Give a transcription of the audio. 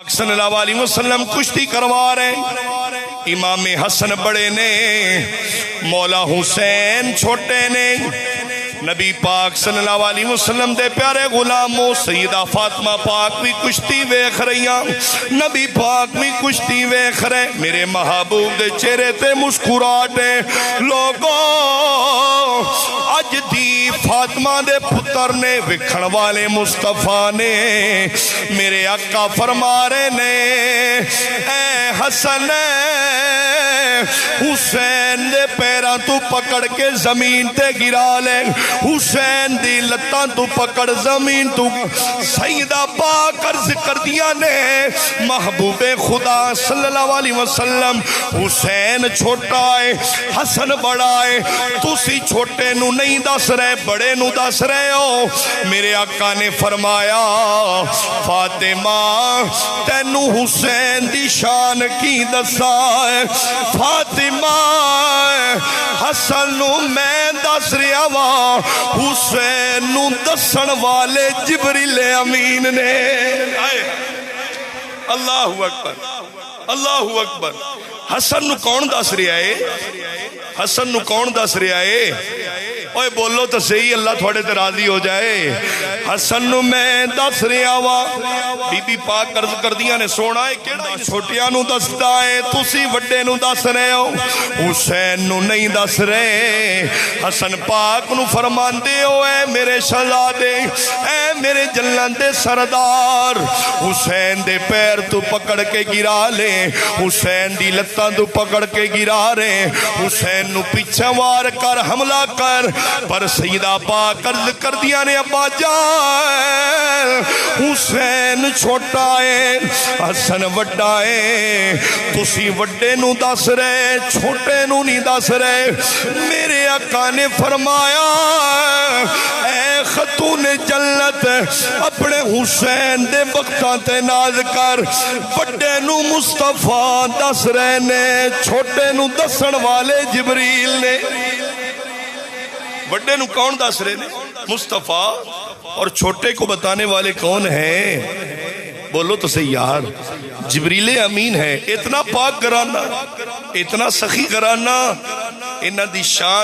صلی اللہ علیہ وسلم کشتی کروا رہے ہیں۔ امام حسن بڑے نے، مولا حسین چھوٹے نے۔ نبی پاک صلی اللہ علیہ وسلم دے پیارے غلاموں سیدہ فاطمہ پاک بھی کشتی ویکھ رہیاں، نبی پاک بھی کشتی ویکھ رہے۔ میرے محبوب دے چہرے تے مسکراہٹے، لوگوں اج دی فاطمہ دے پتر نے، وکھن والے مصطفیٰ نے، میرے آقا فرما رہے نے، اے حسن حسین دے پیراں تو پکڑ کے زمین تے گرا لے، حسین دی لتاں تو پکڑ زمین تو۔ سیدہ پاک عرض کر دیا نے، محبوب خدا صلی اللہ علیہ وسلم، حسین چھوٹا ہے حسن بڑا ہے، تسی چھوٹے نو نہیں دس رہے، بڑے نو دس رہے ہو۔ میرے آقا نے فرمایا، فاطمہ تینو حسین دی شان کی دسا ہے، فاطمہ حسن نو میں دس رہا وا، حسین نو دسن والے جبریل امین نے۔ اللہ اکبر، اللہ اکبر۔ حسن نو کون دس رہا ہے؟ حسن نو کون دس رہا ہے؟ اوے بولو تو صحیح، اللہ تھوڑے تے راضی ہو جائے۔ حسن نو میں دس رہا وا، بی بی پاک عرض کر دیا نے، سونا ہے کیڑا چھوٹیاں نو دستا ہے، تسی وڈے نو دس رہے ہو، حسین نو نہیں دس رہے۔ حسن پاک نو فرماندے ہو، اے میرے شہزادے، اے میرے جلن دے سردار، حسین دے پیر تو پکڑ کے گرا لے، حسین دی لتاں تو پکڑ کے گرا رہے، حسین نو پیچھے وار کر حملہ کر۔ پر سیدہ پاک عرض کر دیا نے، ابا جان حسین چھوٹا ہے حسن وڈا ہے، تسی وڈے نو دس رہے، چھوٹے نو نہیں دس رہے۔ میرے آقا نے فرمایا، اے خاتون جنت، اپنے حسین دے وقتاں تے ناز کر، وڈے نو مصطفیٰ دس رہے نے، چھوٹے نو دسن والے جبریل نے۔ بڑے نو کون دس رہے نے؟ مصطفیٰ۔ اور چھوٹے کو بتانے والے کون ہیں؟ بولو تو صحیح یار، جبریل امین ہے۔ اتنا پاک گھرانہ، اتنا سخی گھرانہ، انہاں دی شان